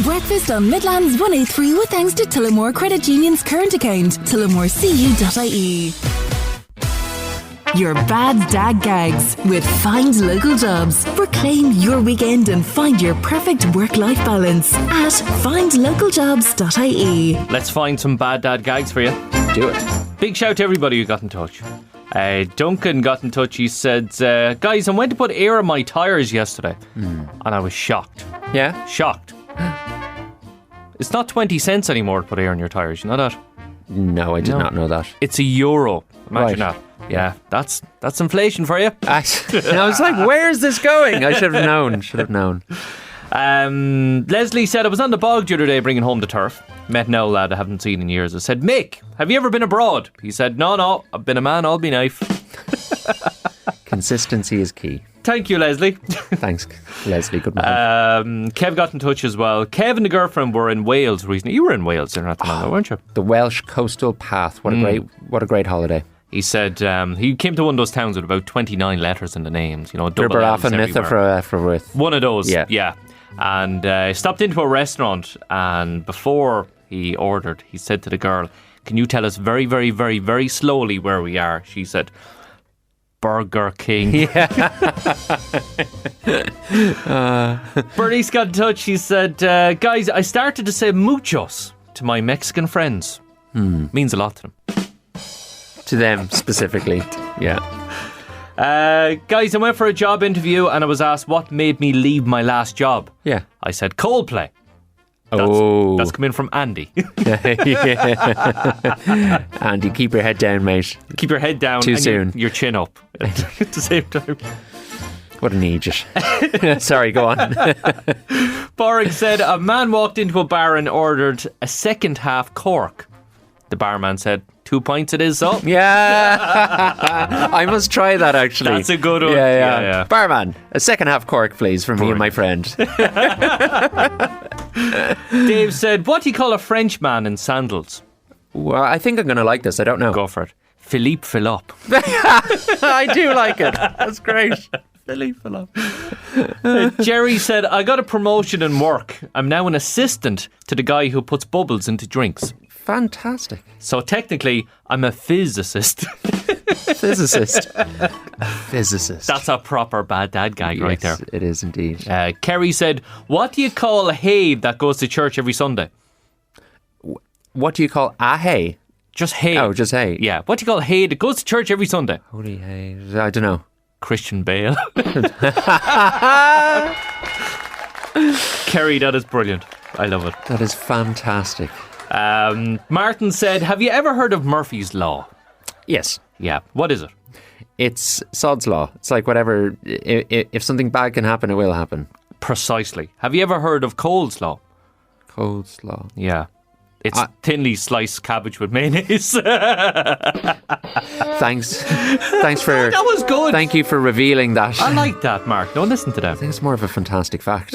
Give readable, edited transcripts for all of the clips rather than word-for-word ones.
Breakfast on Midlands 103 with thanks to Tullamore Credit Union's current account, tullamorecu.ie. Your bad dad gags with Find Local Jobs. Reclaim your weekend and find your perfect work-life balance at findlocaljobs.ie. Let's find some bad dad gags for you. Do it. Big shout to everybody who got in touch. Duncan got in touch. He said, guys, I went to put air in my tyres yesterday and I was shocked. Yeah? Shocked. It's not 20 cents anymore to put air in your tyres, you know that? No, I did not know that. It's €1. Imagine Right. that. Yeah, that's inflation for you. I was like, where is this going? I should have known. Leslie said, I was on the bog the other day bringing home the turf. Met an old lad I haven't seen in years. I said, Mick, have you ever been abroad? He said, no, I've been a man all my life. Consistency is key. Thank you, Leslie. Thanks, Leslie. Good morning. Kev got in touch as well. Kev and the girlfriend were in Wales recently. You were in Wales there not too long ago, weren't you? The Welsh coastal path. What a great holiday. He said he came to one of those towns with about 29 letters in the names. You know, double L's Mitha everywhere. One of those, yeah. And stopped into a restaurant, and before he ordered, he said to the girl, can you tell us very, very, very, very slowly where we are? She said, Burger King. Yeah. Bernice got in touch. She said, guys, I started to say muchos to my Mexican friends. Means a lot to them. To them specifically, yeah. Guys, I went for a job interview and I was asked what made me leave my last job. Yeah. I said Coldplay. That's come in from Andy. Andy, keep your head down, mate. Keep your head down. Too soon. Your chin up at the same time. What an idiot. Sorry, go on. Borg said a man walked into a bar and ordered a second half cork. The barman said, 2 pints it is, so. Yeah. I must try that, actually. That's a good one. Yeah. Barman, a second half cork, please, from me and my friend. Dave said, what do you call a French man in sandals? Well, I think I'm going to like this. I don't know. Go for it. Philippe Philop. I do like it. That's great. Philippe Philop. Jerry said, I got a promotion in work. I'm now an assistant to the guy who puts bubbles into drinks. Fantastic. So technically, I'm a physicist. Physicist. That's a proper bad dad gag right there. It is indeed. Kerry said, what do you call a hay that goes to church every Sunday? What do you call a hay? Just hay. Oh, just hay. Yeah. What do you call a hay that goes to church every Sunday? Holy hay. I don't know. Christian Bale. Kerry, that is brilliant. I love it. That is fantastic. Martin said, have you ever heard of Murphy's Law? Yes. Yeah. What is it? It's Sod's Law. It's like whatever, if something bad can happen, it will happen. Precisely. Have you ever heard of Cole's Law? Cole's Law. Yeah. It's thinly sliced cabbage with mayonnaise. Thanks for... That was good. Thank you for revealing that. I like that, Mark. No, listen to that. I think it's more of a fantastic fact.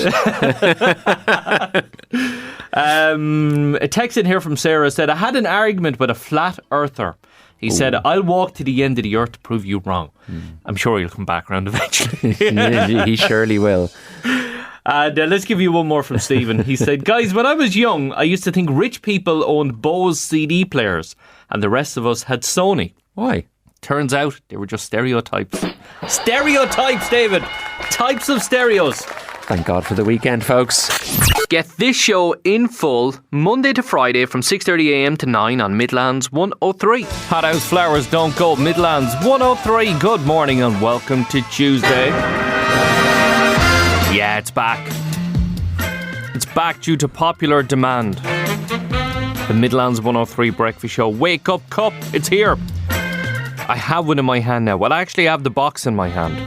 A text in here from Sarah said, I had an argument with a flat earther. He said, I'll walk to the end of the earth to prove you wrong. I'm sure he'll come back around eventually. He surely will. And let's give you one more from Stephen. He said, guys, when I was young, I used to think rich people owned Bose CD players and the rest of us had Sony. Why? Turns out they were just stereotypes. Stereotypes, David. Types of stereos. Thank God for the weekend, folks. Get this show in full Monday to Friday from 6:30am to 9 on Midlands 103. Hothouse Flowers Don't Go, Midlands 103. Good morning and welcome to Tuesday. Yeah, it's back. It's back due to popular demand. The Midlands 103 Breakfast Show Wake Up Cup. It's here. I have one in my hand now. Well, I actually have the box in my hand.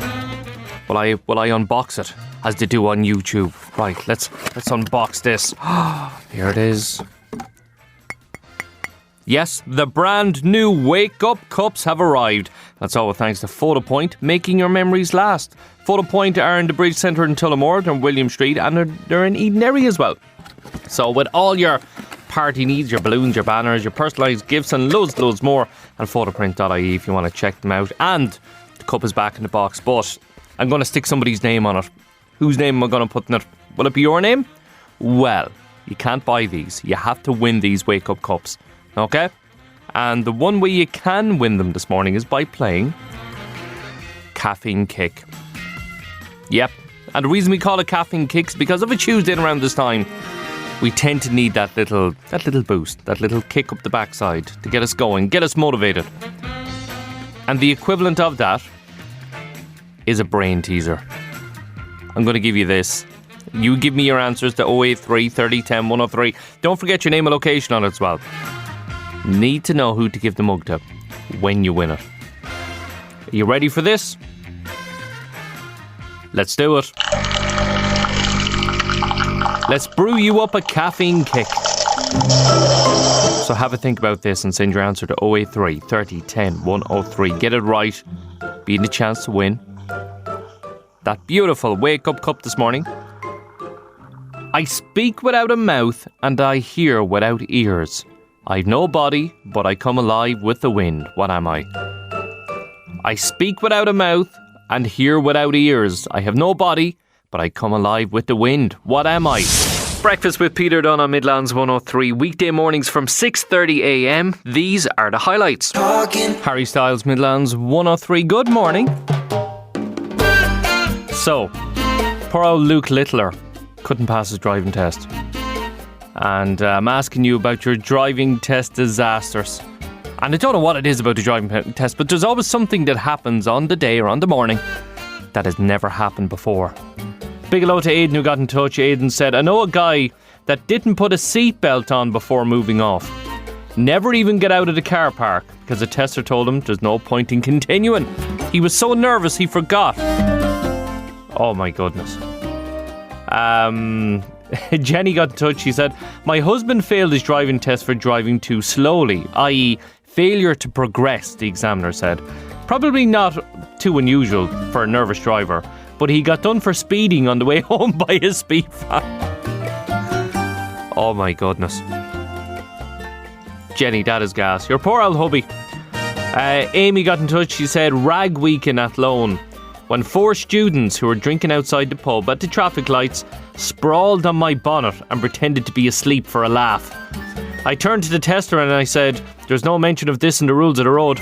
Will I unbox it as they do on YouTube? Right, let's unbox this. Here it is. Yes, the brand new Wake Up Cups have arrived. That's all thanks to PhotoPoint, making your memories last. PhotoPoint are in the Bridge Centre in Tullamore, they're in William Street, and they're in Eden area as well. So with all your party needs, your balloons, your banners, your personalised gifts and loads more, and photoprint.ie if you want to check them out. And the cup is back in the box, but I'm going to stick somebody's name on it. Whose name am I going to put in it? Will it be your name? Well, You can't buy these. You have to win these Wake Up Cups. Okay? And the one way you can win them this morning is by playing Caffeine Kick. Yep. And the reason we call it Caffeine Kick is because of a Tuesday around this time, we tend to need that little boost, that little kick up the backside to get us going, get us motivated. And the equivalent of that is a brain teaser. I'm going to give you this. You give me your answers to 083 30 10 103. Don't forget your name and location on it as well. Need to know who to give the mug to when you win it. Are you ready for this? Let's do it. Let's brew you up a caffeine kick. So have a think about this and send your answer to 083 30 10 103. Get it right. Be in the chance to win that beautiful Wake Up Cup this morning. I speak without a mouth and I hear without ears. I've no body, but I come alive with the wind. What am I? I speak without a mouth and hear without ears. I have no body, but I come alive with the wind. What am I? Breakfast with Peter Dunn on Midlands 103. Weekday mornings from 6:30 a.m. These are the highlights. Harry Styles, Midlands 103. Good morning. So, poor old Luke Littler couldn't pass his driving test. And I'm asking you about your driving test disasters. And I don't know what it is about the driving test, but there's always something that happens on the day or on the morning that has never happened before. Big hello to Aidan who got in touch. Aidan said, I know a guy that didn't put a seatbelt on before moving off. Never even get out of the car park because the tester told him there's no point in continuing. He was so nervous he forgot. Oh my goodness. Jenny got in touch. She said, my husband failed his driving test for driving too slowly, i.e. failure to progress, the examiner said. Probably not too unusual for a nervous driver, but he got done for speeding on the way home by his speed fan. Oh my goodness. Jenny, that is gas. Your poor old hubby. Amy got in touch. She said, rag week in Athlone, when 4 students who were drinking outside the pub at the traffic lights sprawled on my bonnet and pretended to be asleep for a laugh. I turned to the tester and I said, there's no mention of this in the rules of the road.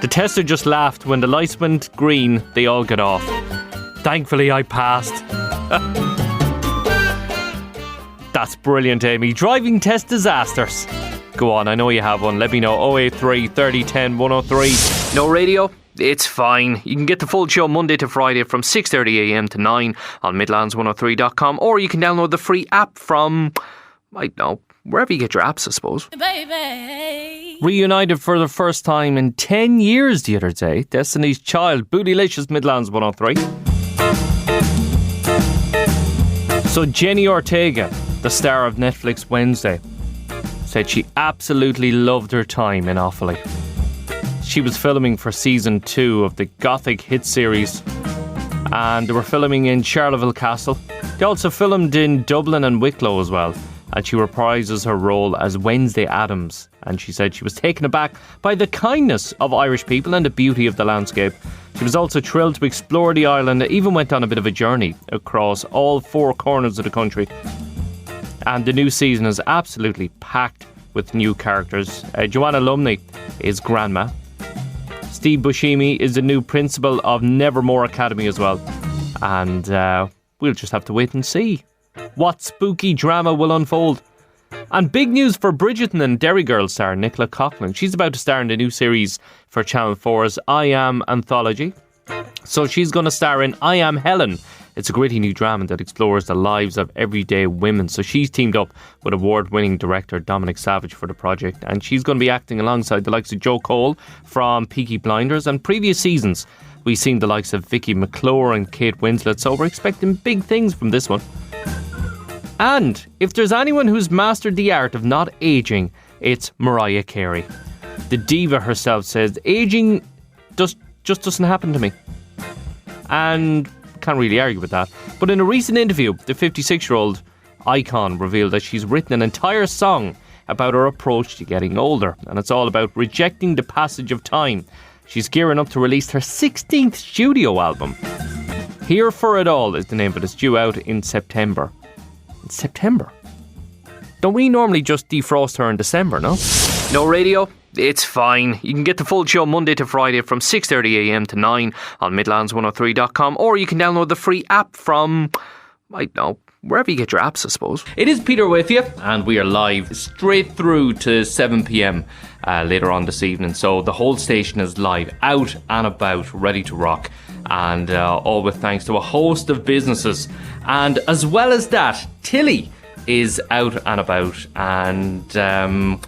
The tester just laughed. When the lights went green, they all got off. Thankfully, I passed. That's brilliant, Amy. Driving test disasters. Go on, I know you have one. Let me know. 083 30 10 103. No radio? It's fine. You can get the full show Monday to Friday from 6:30 a.m. to 9 on midlands103.com, or you can download the free app from, I don't know, wherever you get your apps, I suppose. Baby. Reunited for the first time in 10 years the other day. Destiny's Child, Bootylicious, Midlands 103. So Jenny Ortega, the star of Netflix Wednesday, said she absolutely loved her time in Offaly. She was filming for season 2 of the Gothic hit series, and they were filming in Charleville Castle. They also filmed in Dublin and Wicklow as well, and she reprises her role as Wednesday Addams. And she said she was taken aback by the kindness of Irish people and the beauty of the landscape. She was also thrilled to explore the island, even went on a bit of a journey across all 4 corners of the country. And the new season is absolutely packed with new characters. Joanna Lumley is Grandma. Steve Buscemi is the new principal of Nevermore Academy as well. And we'll just have to wait and see what spooky drama will unfold. And big news for Bridgerton and Derry Girl star Nicola Coughlan. She's about to star in the new series for Channel 4's I Am anthology. So she's going to star in I Am Helen. It's a gritty new drama that explores the lives of everyday women. So she's teamed up with award-winning director Dominic Savage for the project, and she's going to be acting alongside the likes of Joe Cole from Peaky Blinders, and previous seasons we've seen the likes of Vicky McClure and Kate Winslet, so we're expecting big things from this one. And if there's anyone who's mastered the art of not aging, it's Mariah Carey. The diva herself says, aging just doesn't happen to me. And can't really argue with that. But in a recent interview, the 56-year-old icon revealed that she's written an entire song about her approach to getting older, and it's all about rejecting the passage of time. She's gearing up to release her 16th studio album. Here for It All is the name, but it's due out in September. In September? Don't we normally just defrost her in December, no? No radio? It's fine. You can get the full show Monday to Friday from 6:30am to 9 on Midlands103.com, or you can download the free app from, I don't know, wherever you get your apps, I suppose. It is Peter with you, and we are live straight through to 7pm later on this evening. So the whole station is live, out and about, ready to rock, and all with thanks to a host of businesses. And as well as that, Tilly is out and about, and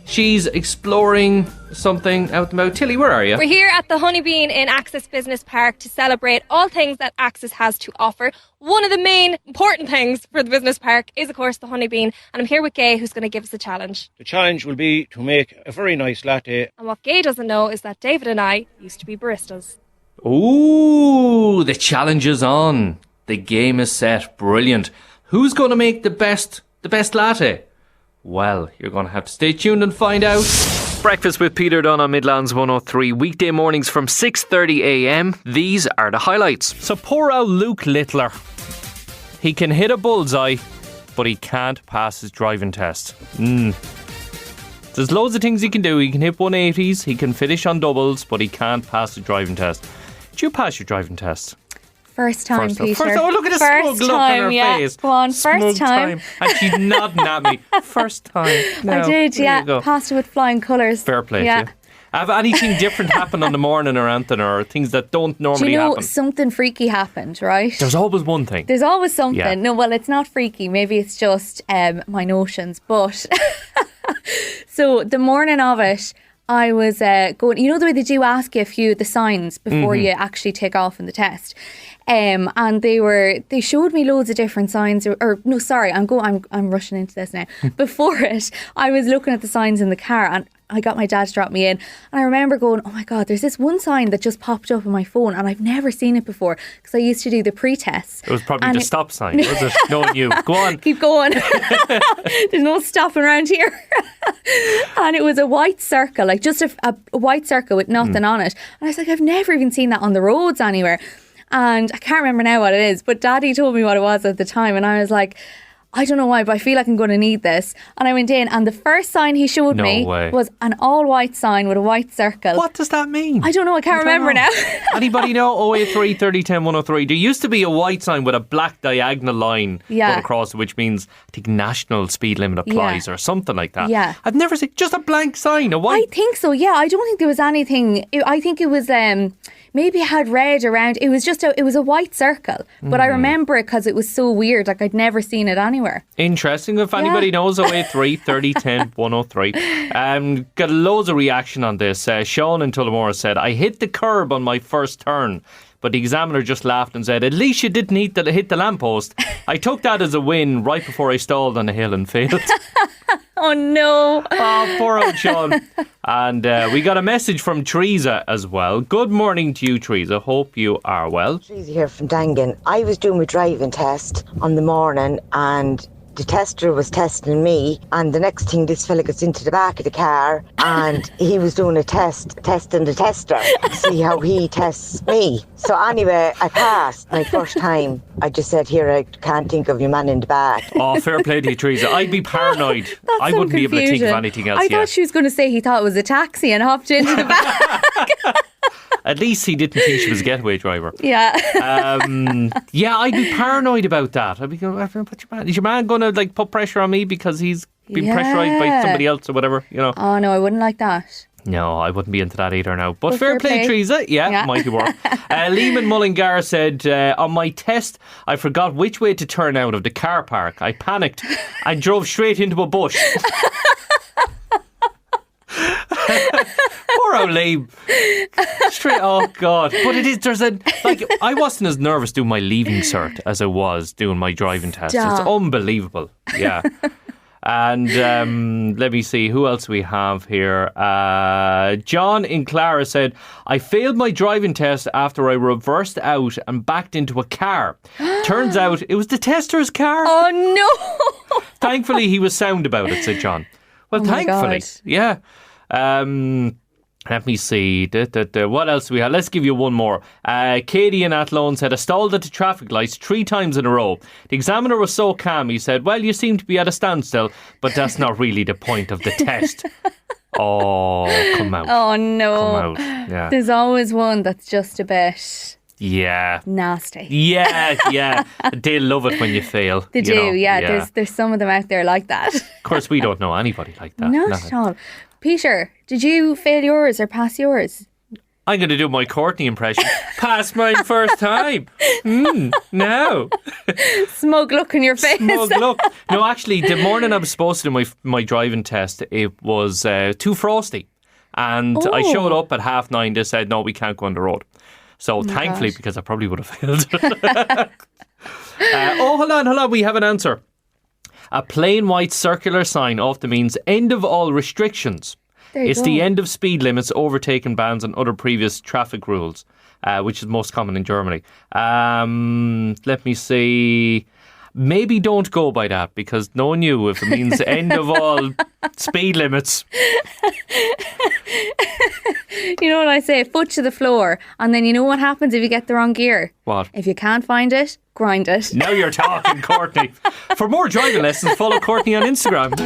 she's exploring something out and about. Tilly, where are you? We're here at the Honeybean in Axis Business Park to celebrate all things that Axis has to offer. One of the main important things for the business park is, of course, the Honeybean. And I'm here with Gay, who's going to give us a challenge. The challenge will be to make a very nice latte. And what Gay doesn't know is that David and I used to be baristas. Ooh, the challenge is on. The game is set. Brilliant. Who's going to make the best latte? Well, you're going to have to stay tuned and find out. Breakfast with Peter Dunn on Midlands 103. Weekday mornings from 6:30am. These are the highlights. So poor old Luke Littler. He can hit a bullseye, but he can't pass his driving test. There's loads of things he can do. He can hit 180s, he can finish on doubles, but he can't pass the driving test. Did you pass your driving test? First time, Peter. Oh, look at the first smug look time, on her yeah. face. Go on, Smug first time. And she's nodding at me. First time. No, I did, there yeah. you go. Passed it with flying colours. Fair play yeah. to you. Have anything different happened on the morning or anything, or things that don't normally Do you know happen? something freaky happened, right? There's always one thing. There's always something. Yeah. No, well, it's not freaky. Maybe it's just my notions. But so the morning of it, I was going, you know the way they do ask you a few of the signs before you actually take off in the test. And they showed me loads of different signs. I'm rushing into this now. Before it, I was looking at the signs in the car, and I got my dad to drop me in, and I remember going, oh my God, there's this one sign that just popped up on my phone, and I've never seen it before because I used to do the pre-tests. It was probably the stop sign, was it? Knowing you. Go on. Keep going. There's no stopping around here. And it was a white circle, like just a white circle with nothing on it. And I was like, I've never even seen that on the roads anywhere. And I can't remember now what it is, but Daddy told me what it was at the time, and I was like, I don't know why, but I feel like I'm going to need this. And I went in, and the first sign he showed me was an all-white sign with a white circle. What does that mean? I don't know, I can't remember now. Anybody know? 083 30 10 103. There used to be a white sign with a black diagonal line going across, which means, I think, national speed limit applies or something like that. Yeah. I've never seen just a blank sign, a white. I think so, yeah. I don't think there was anything. I think it was... maybe it had red around. It was just it was a white circle, but I remember it because it was so weird. Like I'd never seen it anywhere. Interesting. If anybody knows, 083 30 10 103. Got loads of reaction on this. Sean in Tullamore said, I hit the curb on my first turn, but the examiner just laughed and said, at least you didn't hit the lamppost. I took that as a win right before I stalled on a hill and failed. Oh no. Oh, poor old Sean. And we got a message from Teresa as well. Good morning to you, Teresa. Hope you are well. Teresa here from Dangan. I was doing my driving test on the morning, and the tester was testing me, and the next thing this fella gets into the back of the car and he was doing a testing the tester to see how he tests me. So anyway, I passed my first time. I just said, here, I can't think of your man in the back. Oh, fair play to you, Teresa. I'd be paranoid. I wouldn't be able to think of anything else. I thought she was going to say he thought it was a taxi and hopped into the back. At least he didn't think she was a getaway driver. Yeah. Yeah, I'd be paranoid about that. I'd be going, is your man going to like put pressure on me because he's been pressurised by somebody else or whatever, you know? Oh no, I wouldn't like that. No, I wouldn't be into that either now. But fair play, Teresa. Yeah, mighty work. Lehman Mullingar said, on my test, I forgot which way to turn out of the car park. I panicked and drove straight into a bush. Poor old Liam. Straight, oh God. But I wasn't as nervous doing my leaving cert as I was doing my driving test. It's unbelievable. Yeah. And let me see who else we have here. John in Clara said, I failed my driving test after I reversed out and backed into a car. Turns out it was the tester's car. Oh no. Thankfully he was sound about it, said John. Well, thankfully. Yeah. Let me see. What else do we have? Let's give you one more. Katie in Athlone said, I stalled at the traffic lights 3 times in a row. The examiner was so calm. He said, well, you seem to be at a standstill, but that's not really the point of the test. Oh, come out. Oh, no. Come out. Yeah. There's always one that's just a bit... Yeah. nasty. Yeah. They love it when you fail. They do, yeah. There's some of them out there like that. Of course, we don't know anybody like that. Not at all. Peter, did you fail yours or pass yours? I'm going to do my Courtney impression. Pass mine first time. No. Smug look in your face. Smug look. No, actually, the morning I was supposed to do my driving test, it was too frosty. And I showed up at 9:30. They said, no, we can't go on the road. So thankfully, because I probably would have failed. Hold on. We have an answer. A plain white circular sign often means end of all restrictions. It's the end of speed limits, overtaken bans and other previous traffic rules, which is most common in Germany. Let me see. Maybe don't go by that, because no one knew if it means end of all speed limits. You know what I say? Foot to the floor. And then you know what happens if you get the wrong gear? What? If you can't find it, grind it. Now you're talking, Courtney. For more driving lessons, follow Courtney on Instagram.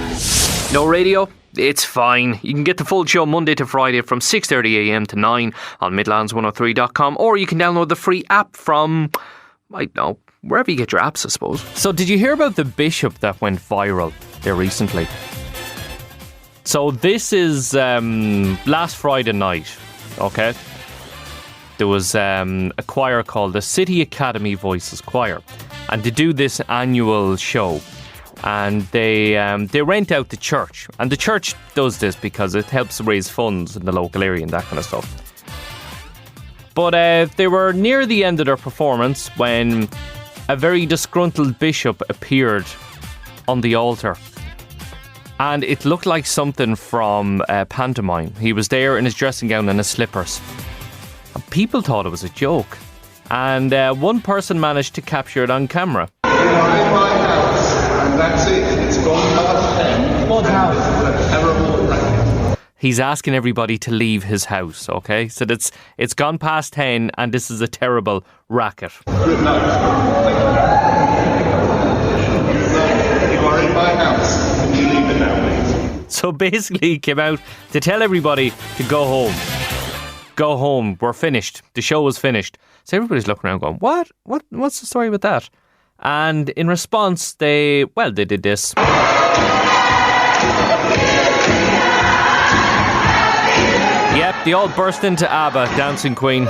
No radio? It's fine. You can get the full show Monday to Friday from 6:30am to 9 on Midlands103.com, or you can download the free app from, I don't know, wherever you get your apps, I suppose. So did you hear about the bishop that went viral there recently? So this is last Friday night, okay? There was a choir called the City Academy Voices Choir, and they do this annual show, and they rent out the church, and the church does this because it helps raise funds in the local area and that kind of stuff. But they were near the end of their performance when a very disgruntled bishop appeared on the altar. And it looked like something from pantomime. He was there in his dressing gown and his slippers. And people thought it was a joke. And one person managed to capture it on camera. You are in my house, and that's it. It's gone past 10. What house? It's a terrible racket. He's asking everybody to leave his house, okay? So it's gone past 10 and this is a terrible racket. Good night. You are in my house. Can you leave it now, please? So basically he came out to tell everybody to go home. Go home, we're finished. The show was finished. So everybody's looking around going, what? What's the story with that? And in response, they did this. Yep, they all burst into ABBA, Dancing Queen.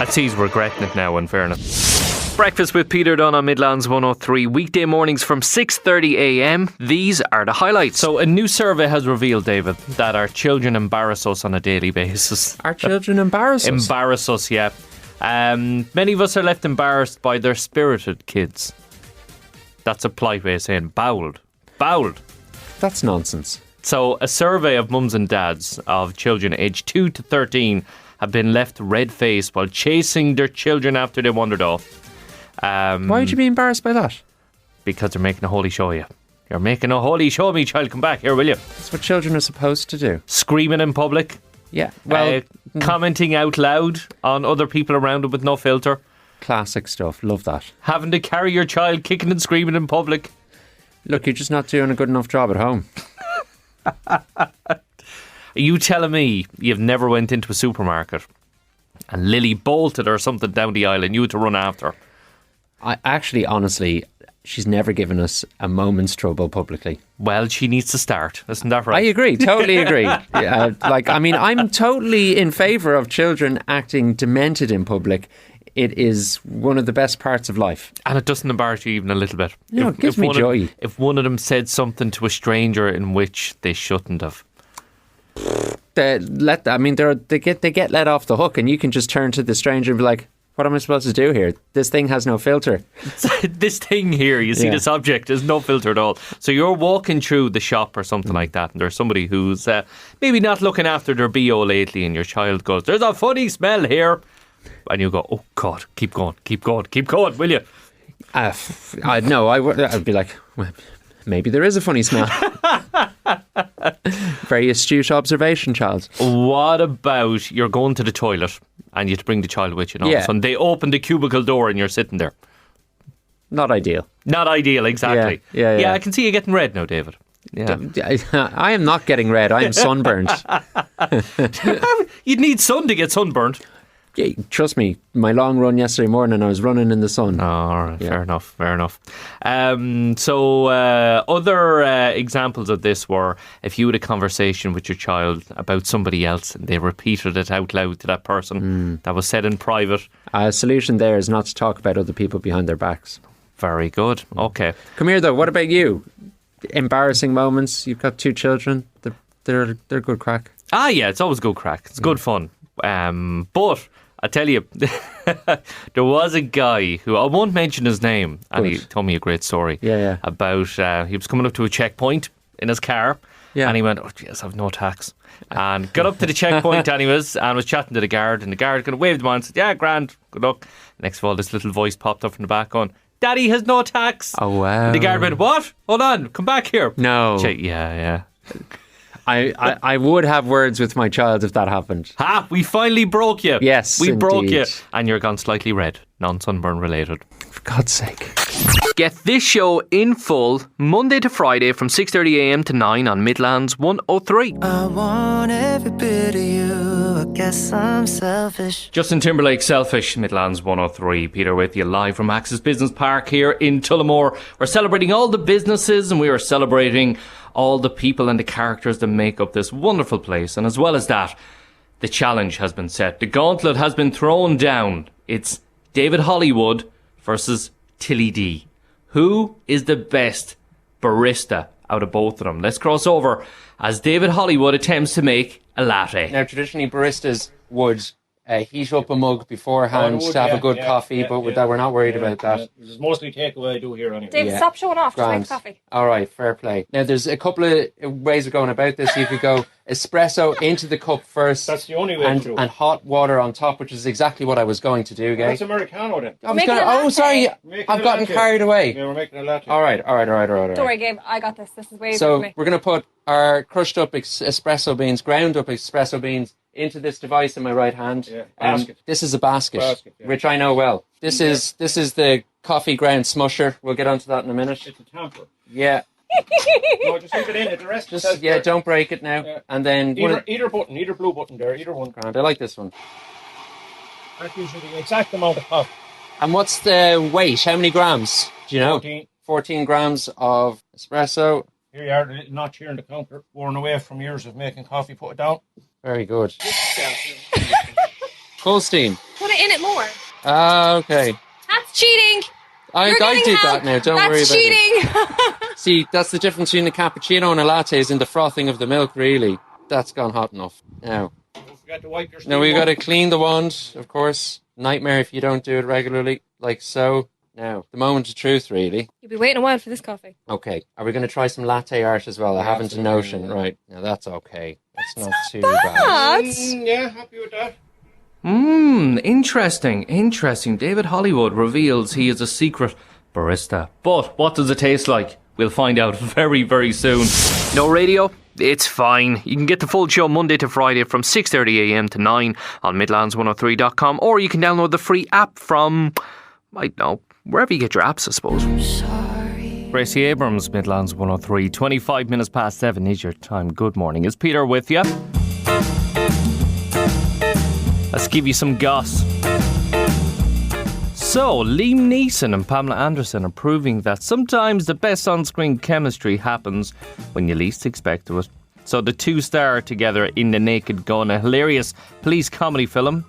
I'd say he's regretting it now, in fairness. Breakfast with Peter Dunn on Midlands 103, weekday mornings from 6:30am. These are the highlights. So a new survey has revealed, David, that our children embarrass us on a daily basis. Our children embarrass us? Embarrass us, yeah. Many of us are left embarrassed by their spirited kids. That's a polite way of saying bowled. Bowled. That's nonsense. So a survey of mums and dads of children aged 2 to 13 have been left red-faced while chasing their children after they wandered off. Why would you be embarrassed by that? Because they're making a holy show of you. You're making a holy show of me, child. Come back here, will you? That's what children are supposed to do. Screaming in public. Yeah. Well, commenting out loud on other people around them with no filter. Classic stuff. Love that. Having to carry your child kicking and screaming in public. Look, you're just not doing a good enough job at home. Are you telling me you've never went into a supermarket and Lily bolted or something down the aisle and you had to run after her? I actually, honestly, she's never given us a moment's trouble publicly. Well, she needs to start. Isn't that right? I agree. Totally agree. I'm totally in favour of children acting demented in public. It is one of the best parts of life. And it doesn't embarrass you even a little bit. No, it gives me joy. If one of them said something to a stranger in which they shouldn't have. They get let off the hook, and you can just turn to the stranger and be like, what am I supposed to do here? This thing has no filter. This thing here, you see, this object, has no filter at all. So you're walking through the shop or something like that, and there's somebody who's maybe not looking after their BO lately, and your child goes, there's a funny smell here. And you go, oh God, keep going, will you? I'd be like, well, maybe there is a funny smell. Very astute observation, Charles. What about you're going to the toilet and you have to bring the child with you? And all of a sudden they open the cubicle door and you're sitting there. Not ideal. Not ideal, exactly. Yeah. I can see you getting red now, David. Yeah. I am not getting red. I am sunburnt. You'd need sun to get sunburnt. Yeah, trust me, my long run yesterday morning, I was running in the sun. Oh, all right. Fair enough. Other examples of this were if you had a conversation with your child about somebody else and they repeated it out loud to that person that was said in private. A solution there is not to talk about other people behind their backs. Very good. Okay. Come here, though. What about you? Embarrassing moments. You've got 2 children. They're good crack. Ah, yeah. It's always good crack. It's good fun. But I tell you, there was a guy who I won't mention his name, and he told me a great story. About he was coming up to a checkpoint in his car, and he went, "Oh, yes, I've no tax," and got up to the checkpoint and was chatting to the guard, and the guard kind of waved him on and said, "Yeah, grand, good luck." Next of all, this little voice popped up from the back going, "Daddy has no tax." Oh wow! And the guard went, "What? Hold on, come back here." No. Yeah. I would have words with my child if that happened. We finally broke you. Yes, we broke indeed. you. And you're gone slightly red, non-sunburn related. For God's sake. Get this show in full Monday to Friday from 6:30am to 9 on Midlands 103. I want every bit of you. I guess I'm selfish. Justin Timberlake, Selfish, Midlands 103. Peter with you live from Access Business Park here in Tullamore. We're celebrating all the businesses and we are celebrating all the people and the characters that make up this wonderful place. And as well as that, the challenge has been set. The gauntlet has been thrown down. It's David Hollywood versus Tilly D. Who is the best barista out of both of them? Let's cross over as David Hollywood attempts to make a latte. Now, traditionally, baristas would heat up a mug beforehand to have a good coffee, but with that, we're not worried about that. This is mostly takeaway I do here anyway. David, stop showing off. Just make the coffee. All right, fair play. Now, there's a couple of ways of going about this. You could go espresso into the cup first. That's the only way to do it. And hot water on top, which is exactly what I was going to do, Gay. That's Americano then. I've gotten carried away. Yeah, we're making a latte. All right. Don't worry, Gabe. I got this. This is way So for me. we're going to put our crushed up espresso beans, ground up espresso beans, into this device in my right hand. Yeah, basket. This is a basket, which I know well. This is the coffee ground smusher. We'll get onto that in a minute. It's a tamper. Yeah. No, just leave it in. The rest don't break it now. Yeah. And then either button, either blue button there, either one. Grand. I like this one. That's usually the exact amount of coffee. And what's the weight? How many grams? Do you know? 14 grams of espresso. Here you are, the little notch here in the counter, worn away from years of making coffee. Put it down. Very good. Full steam. Put it in it more. Okay. That's cheating. I did that now. Don't worry about it. That's cheating. See, that's the difference between a cappuccino and a latte is in the frothing of the milk, really. That's gone hot enough. Now. Don't forget to wipe your steam. Now we've got to clean the wand, of course. Nightmare if you don't do it regularly, like so. Now, the moment of truth, really. You'll be waiting a while for this coffee. Okay. Are we going to try some latte art as well? I haven't a notion. Right. Now, that's okay. That's not too bad. Yeah, happy with that. Interesting. David Hollywood reveals he is a secret barista. But what does it taste like? We'll find out very, very soon. No radio? It's fine. You can get the full show Monday to Friday from 6:30am to 9 on midlands103.com, or you can download the free app from, I don't know, wherever you get your apps, I suppose. Gracie Abrams, Midlands 103, 25 minutes past 7 is your time. Good morning. Is Peter with you? Let's give you some goss. So, Liam Neeson and Pamela Anderson are proving that sometimes the best on-screen chemistry happens when you least expect it. So the two star together in The Naked Gun, a hilarious police comedy film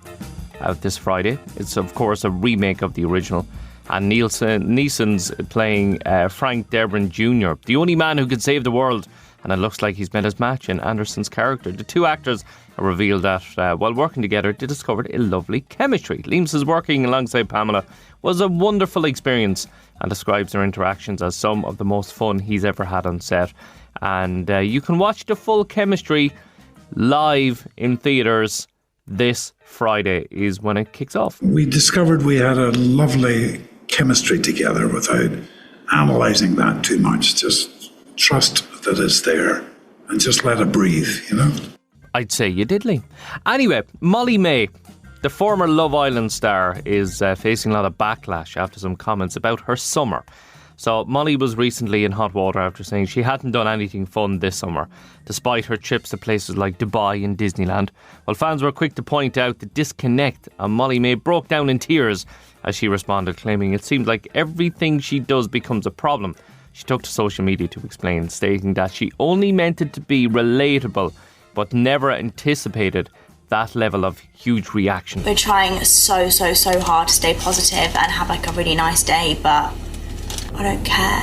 out this Friday. It's, of course, a remake of the original. And Neeson's playing Frank Debron Jr., the only man who could save the world. And it looks like he's met his match in Anderson's character. The two actors revealed that while working together, they discovered a lovely chemistry. Liam says working alongside Pamela was a wonderful experience and describes their interactions as some of the most fun he's ever had on set. And you can watch the full chemistry live in theatres this Friday is when it kicks off. We discovered we had a lovely chemistry together without analysing that too much. Just trust that it's there and just let it breathe, you know? I'd say you did, Lee. Anyway, Molly May, the former Love Island star, is facing a lot of backlash after some comments about her summer. So Molly was recently in hot water after saying she hadn't done anything fun this summer, despite her trips to places like Dubai and Disneyland. Well, fans were quick to point out the disconnect, and Molly May broke down in tears as she responded, claiming it seems like everything she does becomes a problem. She took to social media to explain, stating that she only meant it to be relatable, but never anticipated that level of huge reaction. We're trying so hard to stay positive and have like a really nice day, but I don't care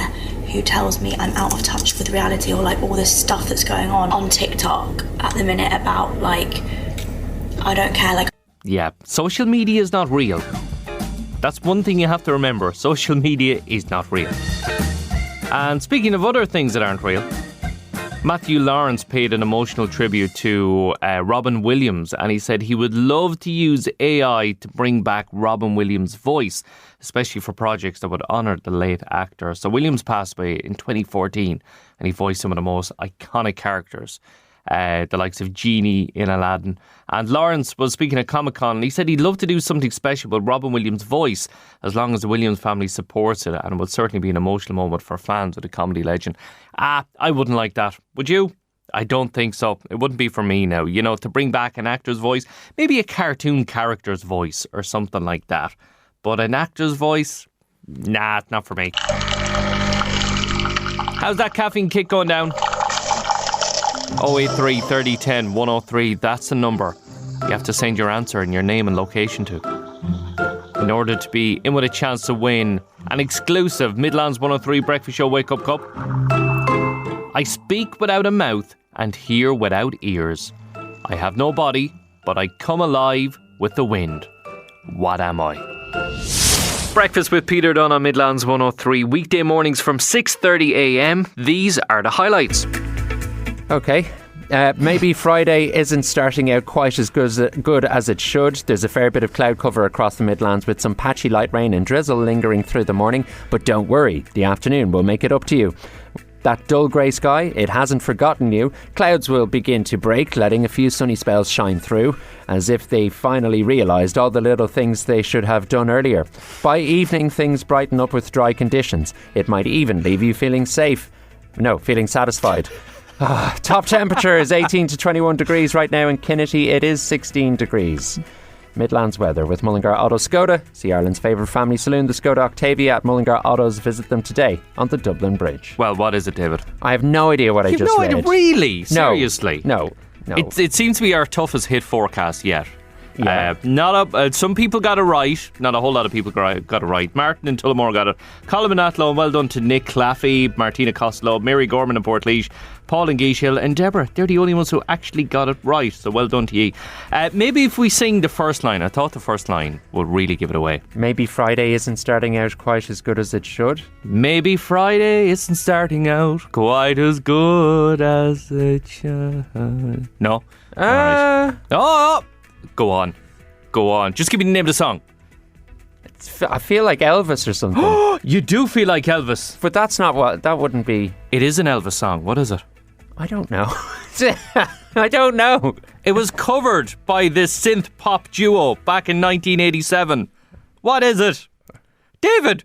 who tells me I'm out of touch with reality or like all this stuff that's going on TikTok at the minute about like, I don't care. Like, yeah, social media is not real. That's one thing you have to remember. Social media is not real. And speaking of other things that aren't real, Matthew Lawrence paid an emotional tribute to Robin Williams, and he said he would love to use AI to bring back Robin Williams' voice, especially for projects that would honour the late actor. So Williams passed away in 2014, and he voiced some of the most iconic characters, the likes of Genie in Aladdin. And Lawrence was speaking at Comic-Con, and he said he'd love to do something special with Robin Williams' voice, as long as the Williams family supports it, and it would certainly be an emotional moment for fans of the comedy legend. I wouldn't like that. Would you? I don't think so. It wouldn't be for me now. You know, to bring back an actor's voice, maybe a cartoon character's voice or something like that. But an actor's voice? Nah, it's not for me. How's that caffeine kick going down? 083 30 10 103. That's the number you have to send your answer and your name and location to, in order to be in with a chance to win an exclusive Midlands 103 Breakfast Show Wake Up Cup. I speak without a mouth and hear without ears. I have no body, but I come alive with the wind. What am I? Breakfast with Peter Dunn on Midlands 103, weekday mornings from 6:30 a.m. These are the highlights. Okay. Maybe Friday isn't starting out quite as good as it should. There's a fair bit of cloud cover across the Midlands with some patchy light rain and drizzle lingering through the morning. But don't worry, the afternoon will make it up to you. That dull grey sky, it hasn't forgotten you. Clouds will begin to break, letting a few sunny spells shine through, as if they finally realised all the little things they should have done earlier. By evening, things brighten up with dry conditions. It might even leave you feeling satisfied. Top temperature is 18 to 21 degrees right now in Kinnity. It is 16 degrees. Midlands weather with Mullingar Auto Skoda. See Ireland's favourite family saloon, the Skoda Octavia at Mullingar Autos. Visit them today on the Dublin Bridge. Well, what is it, David? I have no idea what I just read. You have no idea? Really? Seriously? No. It seems to be our toughest hit forecast yet. Yeah. Some people got it right. Not a whole lot of people got it right. Martin and Tullamore got it. Colin and Atlow, well done to Nick Claffey, Martina Costello, Mary Gorman and Portlaoise, Paul and Geeshill and Deborah. They're the only ones who actually got it right. So well done to ye. Maybe if we sing the first line, I thought the first line would really give it away. Maybe Friday isn't starting out quite as good as it should. Maybe Friday isn't starting out quite as good as it should. No? Alright. Oh! Go on. Just give me the name of the song. I feel like Elvis or something. You do feel like Elvis. But that's not what... That wouldn't be... It is an Elvis song. What is it? I don't know. I don't know. It was covered by this synth pop duo back in 1987. What is it? David!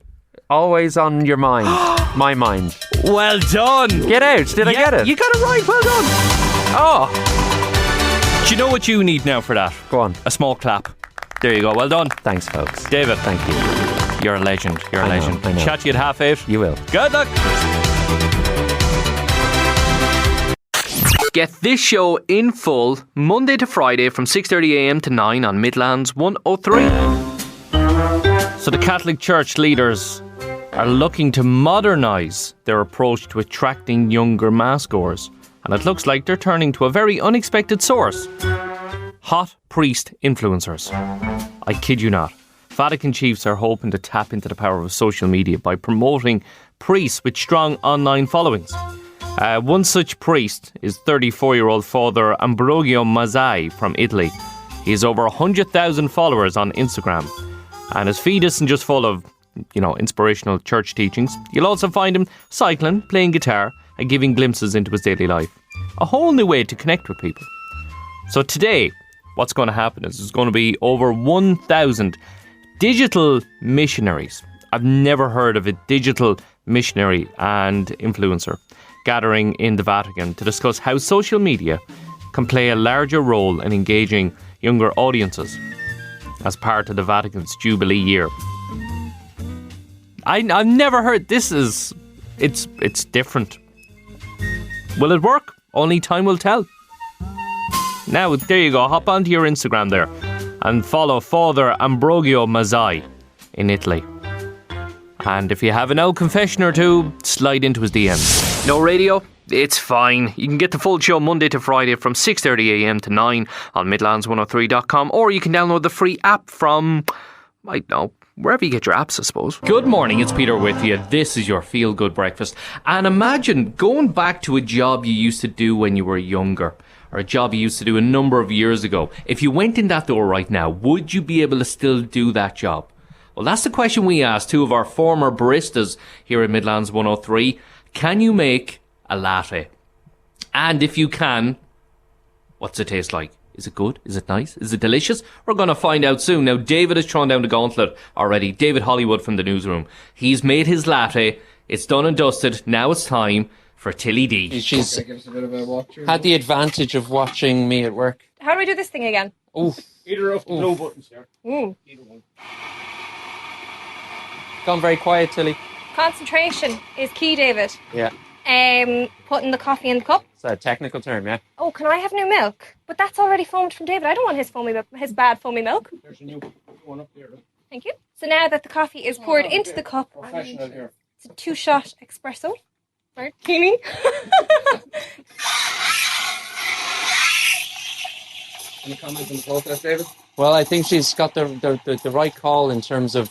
Always on your mind. My mind. Well done. Get out. Did I get it? You got it right. Well done. Oh. Do you know what you need now for that? Go on. A small clap. There you go. Well done. Thanks, folks. David. Thank you. You're a legend. You're a legend. I know. Chat to you at 8:30. You will. Good luck. Get this show in full Monday to Friday from 6:30 a.m. to 9 on Midlands 103. So the Catholic Church leaders are looking to modernise their approach to attracting younger massgoers. And it looks like they're turning to a very unexpected source. Hot priest influencers. I kid you not. Vatican chiefs are hoping to tap into the power of social media by promoting priests with strong online followings. One such priest is 34-year-old Father Ambrogio Mazzai from Italy. He has over 100,000 followers on Instagram. And his feed isn't just full of inspirational church teachings. You'll also find him cycling, playing guitar, and giving glimpses into his daily life. A whole new way to connect with people. So today, what's going to happen is there's going to be over 1,000 digital missionaries. I've never heard of a digital missionary and influencer gathering in the Vatican to discuss how social media can play a larger role in engaging younger audiences as part of the Vatican's Jubilee year. I've never heard this. It's different. Will it work? Only time will tell. Now, there you go. Hop onto your Instagram there and follow Father Ambrogio Mazzai in Italy. And if you have an old confession or two, slide into his DMs. No radio? It's fine. You can get the full show Monday to Friday from 6:30am to 9 on Midlands103.com, or you can download the free app from, I don't know, wherever you get your apps, I suppose. Good morning, it's Peter with you. This is your Feel Good Breakfast. And imagine going back to a job you used to do when you were younger, or a job you used to do a number of years ago. If you went in that door right now, would you be able to still do that job? Well, that's the question we asked two of our former baristas here at Midlands 103. Can you make a latte? And if you can, what's it taste like? Is it good? Is it nice? Is it delicious? We're going to find out soon. Now, David has thrown down the gauntlet already. David Hollywood from the newsroom. He's made his latte. It's done and dusted. Now it's time for Tilly D. She's had the advantage of watching me at work. How do we do this thing again? Oh, Either of the blue buttons here. Either one. Gone very quiet, Tilly. Concentration is key, David. Yeah. Putting the coffee in the cup. It's a technical term, yeah. Oh, can I have new milk? But that's already foamed from David. I don't want his bad foamy milk. There's a new one up there. Thank you. So now that the coffee is poured into the cup, Professional here. it's a 2-shot espresso. Martini. Any comments on the process, David? Well, I think she's got the right call in terms of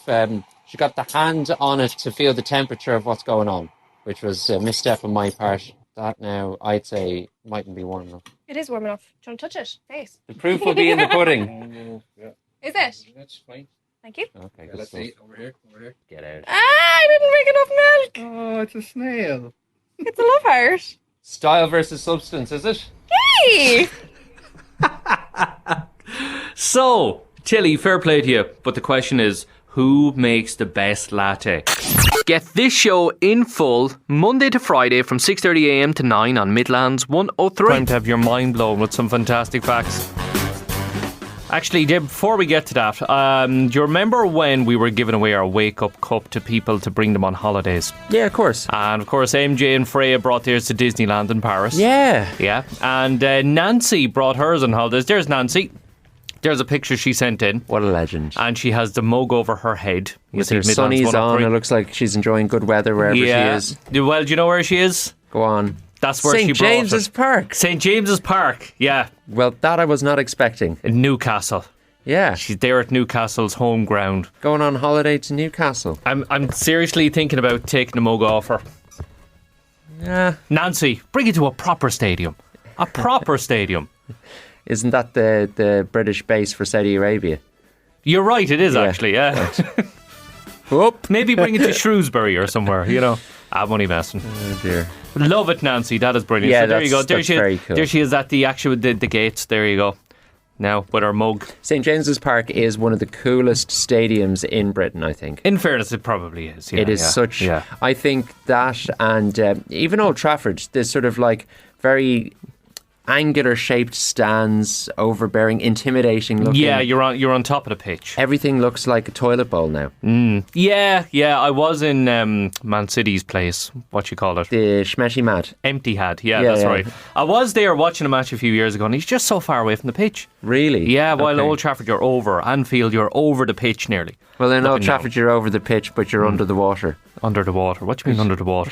she got the hand on it to feel the temperature of what's going on, which was a misstep on my part. That now, I'd say, mightn't be warm enough. It is warm enough. Do you want to touch it? Face. The proof will be in the pudding. Yeah. Is it? That's fine. Thank you. Okay, Yeah, good let's stuff. see. Over here. Get out. I didn't make enough milk. Oh, it's a snail. It's a love heart. Style versus substance, is it? Hey! So, Tilly, fair play to you. But the question is, who makes the best latte? Get this show in full Monday to Friday from 6:30am to 9 on Midlands 103. Time to have your mind blown with some fantastic facts. Actually, Deb, before we get to that, do you remember when we were giving away our wake-up cup to people to bring them on holidays? Yeah, of course. And of course, MJ and Freya brought theirs to Disneyland in Paris. Yeah. Yeah. And Nancy brought hers on holidays. There's Nancy. There's a picture she sent in. What a legend. And she has the mug over her head. With her sunnies on, it looks like she's enjoying good weather wherever she is. Well, do you know where she is? Go on. That's where she brought St. James's Park. St. James's Park, yeah. Well, that I was not expecting. In Newcastle. Yeah. She's there at Newcastle's home ground. Going on holiday to Newcastle. I'm seriously thinking about taking the mug off her. Yeah. Nancy, bring it to a proper stadium. A proper stadium. Isn't that the British base for Saudi Arabia? You're right, it is actually, yeah. Whoop. Maybe bring it to Shrewsbury or somewhere, you know. I'm only messing. Oh dear. Love it, Nancy. That is brilliant. Yeah, so there you go. that's very cool. There she is at the gates. There you go. Now with her mug. St. James's Park is one of the coolest stadiums in Britain, I think. In fairness, it probably is. Yeah, it is such. Yeah. I think that and even Old Trafford, there's sort of like very angular shaped stands, overbearing, intimidating looking. Yeah, you're on top of the pitch. Everything looks like a toilet bowl now. Yeah. I was in Man City's place. What you call it? The Schmeshy Mad. Empty Had. Yeah, that's right. I was there watching a match a few years ago, and he's just so far away from the pitch. Really? Yeah. While Old Trafford, you're over. Anfield, you're over the pitch nearly. Well, in Old Trafford, you're over the pitch, but you're under the water. Under the water? What do you mean under the water?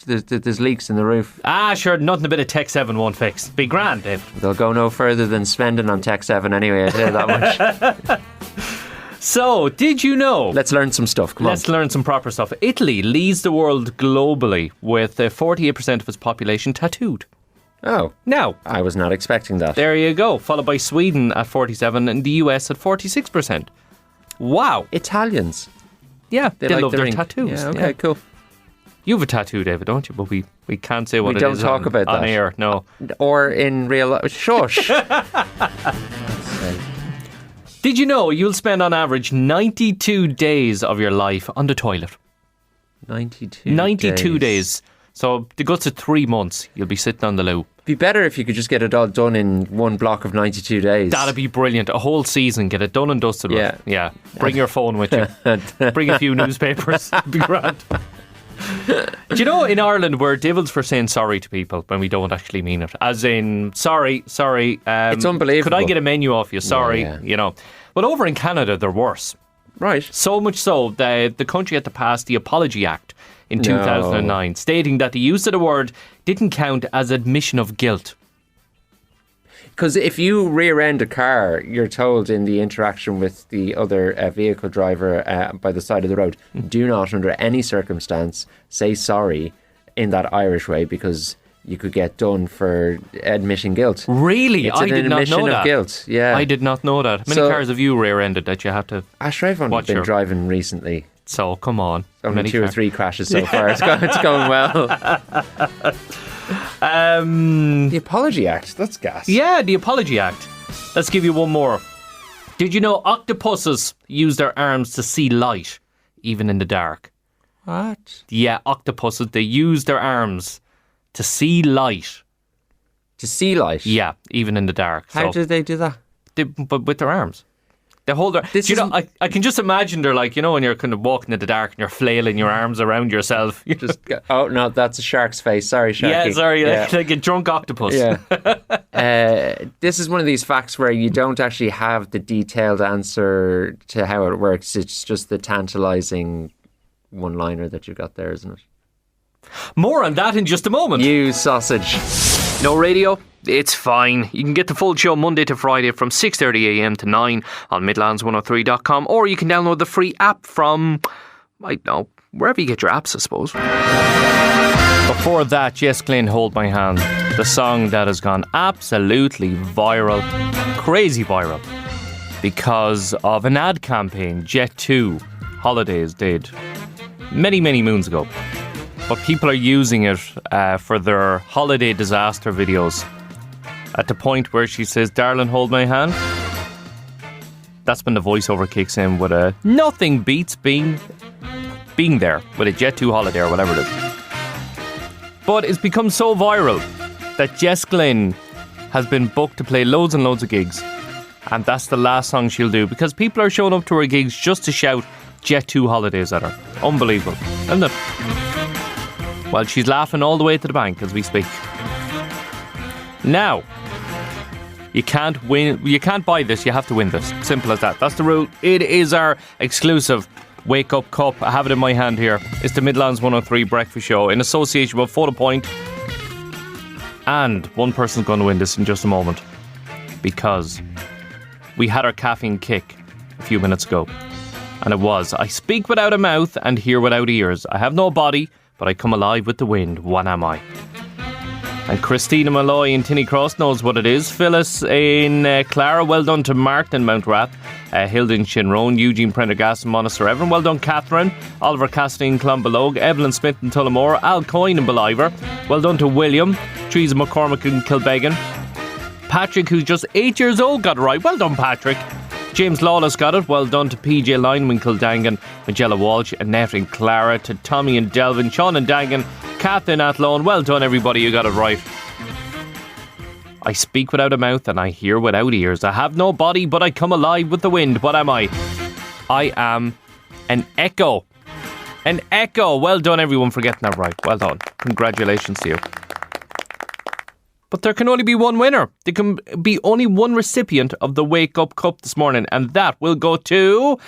There's leaks in the roof. Ah, sure. Nothing a bit of Tech 7 won't fix. Be grand, Dave. They'll go no further than spending on Tech 7 anyway, I tell you that much. So, did you know? Let's learn some stuff. Come on. Let's learn some proper stuff. Italy leads the world globally with 48% of its population tattooed. Oh. Now, I was not expecting that. There you go. Followed by Sweden at 47% and the US at 46%. Wow. Italians. Yeah, they like love the their ring. tattoos. Yeah, okay, cool. You have a tattoo, David, don't you? But we can't say what We it don't is talk about on that. air. No. Or in real life. Shush. Did you know you'll spend on average 92 days of your life on the toilet? 92 days. So the guts of 3 months you'll be sitting on the loo. It'd be better if you could just get it all done in one block of 92 days. That'd be brilliant. A whole season, get it done and dusted with. Yeah. Yeah. Bring your phone with you. Bring a few newspapers. It'd be grand. Do you know in Ireland we're devils for saying sorry to people when we don't actually mean it? As in, sorry. It's unbelievable. Could I get a menu off you? Sorry. Yeah. You know. But over in Canada, they're worse. Right. So much so that the country had to pass the Apology Act in 2009, stating that the use of the word didn't count as admission of guilt. Because if you rear end a car, you're told in the interaction with the other vehicle driver by the side of the road, do not under any circumstance say sorry in that Irish way, because you could get done for admitting guilt. Really? It's I an did not admission know of that. guilt. Yeah. I did not know that. How many cars have you rear-ended that you have to I've only been driving recently. So, come on. Only 2 or 3 crashes so far. It's going well. The Apology Act, that's gas. Yeah, the Apology Act. Let's give you one more. Did you know octopuses use their arms to see light, even in the dark? What? Yeah, octopuses, they use their arms to see light. To see light? Yeah, even in the dark. How do they do that? But with their arms. They hold their... I can just imagine they're like, you know, when you're kind of walking in the dark and you're flailing your arms around yourself. You just oh, no, that's a shark's face. Sorry, Sharky. Yeah, sorry, like a drunk octopus. Yeah. This is one of these facts where you don't actually have the detailed answer to how it works. It's just the tantalising one-liner that you got there, isn't it? More on that in just a moment. You sausage. No radio? It's fine. You can get the full show Monday to Friday from 6:30am to 9 on Midlands103.com, or you can download the free app from, I don't know, wherever you get your apps, I suppose. Before that, Jess Glynn, Hold My Hand, the song that has gone absolutely viral, crazy viral, because of an ad campaign Jet2 Holidays did many, many moons ago. But people are using it for their holiday disaster videos. At the point where she says, "Darling, hold my hand," that's when the voiceover kicks in with a nothing beats being there with a Jet2 holiday or whatever it is. But it's become so viral that Jess Glynn has been booked to play loads and loads of gigs. And that's the last song she'll do, because people are showing up to her gigs just to shout Jet2 holidays at her. Unbelievable, isn't it? Well, she's laughing all the way to the bank as we speak. Now, you can't win. You can't buy this. You have to win this. Simple as that. That's the rule. It is our exclusive Wake Up Cup. I have it in my hand here. It's the Midlands 103 Breakfast Show in association with Photo Point. And one person's going to win this in just a moment, because we had our caffeine kick a few minutes ago. And it was, I speak without a mouth and hear without ears. I have no body, but I come alive with the wind. What am I? And Christina Malloy in Tinnycross knows what it is. Phyllis in Clara, well done to Martin in Mount Rath. Hilda in Shinrone, Eugene Prendergast in Monasterevin, well done Catherine. Oliver Cassidy in Clonbelogue, Evelyn Smith in Tullamore, Al Coyne in Beliver, well done to William. Teresa McCormick in Kilbegan. Patrick, who's just 8 years old, got it right. Well done, Patrick. James Lawless got it. Well done to PJ Lineman, Kildangan, Magella Walsh, Annette and Clara, to Tommy and Delvin, Sean and Dangan, Kath in Athlone. Well done, everybody. You got it right. I speak without a mouth and I hear without ears. I have no body, but I come alive with the wind. What am I? I am an echo. An echo. Well done, everyone, for getting that right. Well done. Congratulations to you. But there can only be one winner. There can be only one recipient of the Wake Up Cup this morning, and that will go to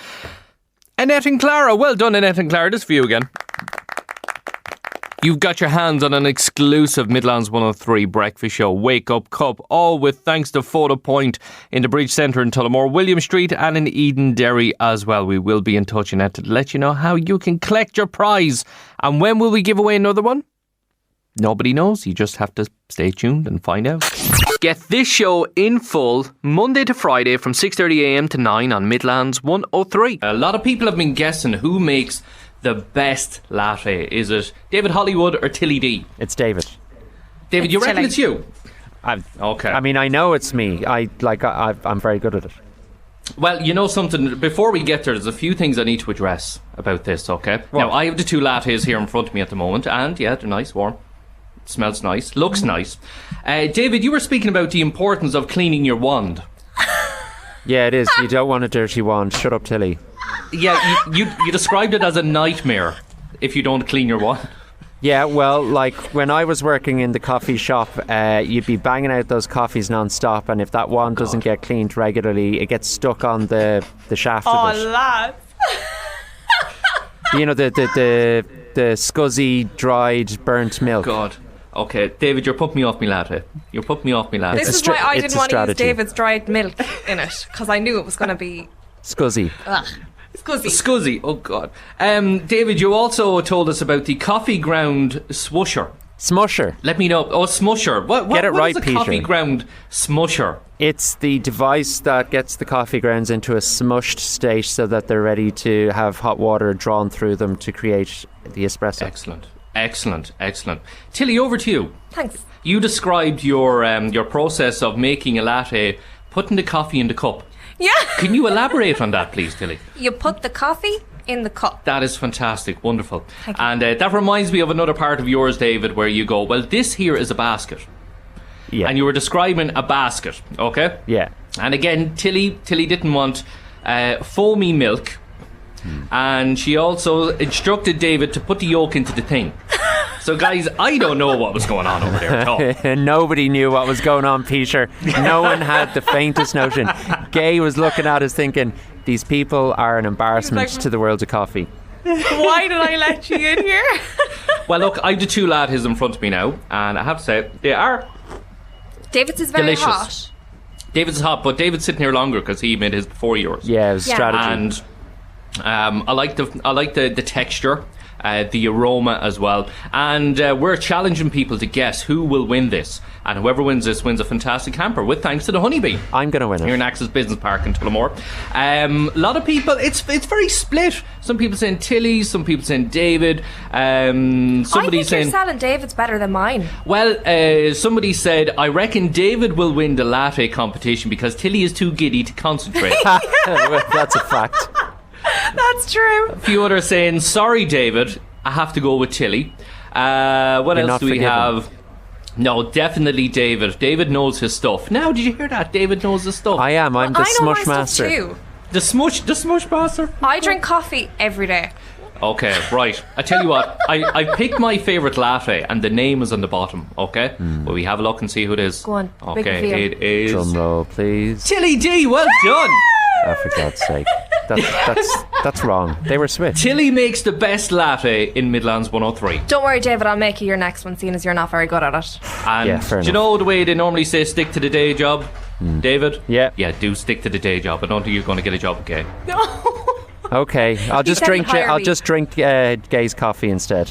Annette and Clara. Well done, Annette and Clara. This for you again. You've got your hands on an exclusive Midlands 103 Breakfast Show Wake Up Cup, all with thanks to Photo Point in the Bridge Centre in Tullamore, William Street and in Eden Derry as well. We will be in touch, Annette, to let you know how you can collect your prize. And when will we give away another one? Nobody knows. You just have to stay tuned and find out. Get this show in full Monday to Friday from 6:30am to 9 on Midlands 103. A lot of people have been guessing who makes the best latte. Is it David Hollywood or Tilly D? It's David. David, you reckon it's you? Okay. I mean, I know it's me. I'm very good at it. Well, you know something, before we get there, there's a few things I need to address about this, okay? What? Now, I have the 2 lattes here in front of me at the moment, and yeah, they're nice, warm. Smells nice, looks nice. David, you were speaking about the importance of cleaning your wand. Yeah, it is. You don't want a dirty wand. Shut up, Tilly. Yeah, you described it as a nightmare if you don't clean your wand. Yeah, well, like when I was working in the coffee shop, you'd be banging out those coffees non-stop, and if that wand doesn't get cleaned regularly, it gets stuck on the shaft of it. Oh, lads. You know, the scuzzy, dried, burnt milk. God. Okay, David, you're putting me off my latte. You're putting me off my latte. This is why I didn't want to use strategy. David's dried milk in it, because I knew it was going to be... Scuzzy. Ugh. Scuzzy. Scuzzy, oh God. David, you also told us about the coffee ground swoosher. Smusher. Let me know. Oh, smusher. What Get it right, is a Peter. coffee ground smusher? It's the device that gets the coffee grounds into a smushed state so that they're ready to have hot water drawn through them to create the espresso. Excellent. Tilly, over to you. Thanks. You described your process of making a latte, putting the coffee in the cup. Yeah. Can you elaborate on that, please, Tilly? You put the coffee in the cup. That is fantastic, wonderful. Thank you. And that reminds me of another part of yours, David, where you go, well, this here is a basket. Yeah. And you were describing a basket, okay? Yeah. And again, Tilly didn't want foamy milk. And she also instructed David to put the yolk into the thing. So guys, I don't know what was going on over there at all. Nobody knew what was going on, Peter. No one had the faintest notion. Gay was looking at us thinking, these people are an embarrassment to the world of coffee. Why did I let you in here? Well, look, I have the 2 lattes in front of me now, and I have to say, they are David's is very delicious. hot. David's is hot, but David's sitting here longer because he made his before yours. Yeah, it was a strategy. And I like the texture, the aroma as well. And we're challenging people to guess who will win this. And whoever wins this wins a fantastic hamper with thanks to the Honeybee. I'm going to win it. Here in Access Business Park in Tullamore. A lot of people, it's very split. Some people saying Tilly, some people saying David. I Somebody think saying, you're selling David's better than mine. well, somebody said, I reckon David will win the latte competition because Tilly is too giddy to concentrate. That's a fact. That's true. A few others saying, sorry David, I have to go with Tilly. What else do we have? No, definitely David. David knows his stuff. Now, did you hear that? David knows his stuff. I am. I'm the I know my smush stuff master. too. The smush master? I drink coffee every day. Okay, right. I tell you what, I picked my favourite latte and the name is on the bottom, okay? Well, we have a look and see who it is. Go on, big Okay, reveal. it is Drum roll, please. Tilly D, well done! Oh, for God's sake. That's wrong. They were switched. Tilly makes the best latte in Midlands 103. Don't worry, David, I'll make you your next one, seeing as you're not very good at it. And Yeah, fair do you enough. know the way they normally say stick to the day job, David? Yeah. Yeah, do stick to the day job. I don't think you're going to get a job again. Okay, I'll just said drink. hire I'll me. just drink Gay's coffee instead.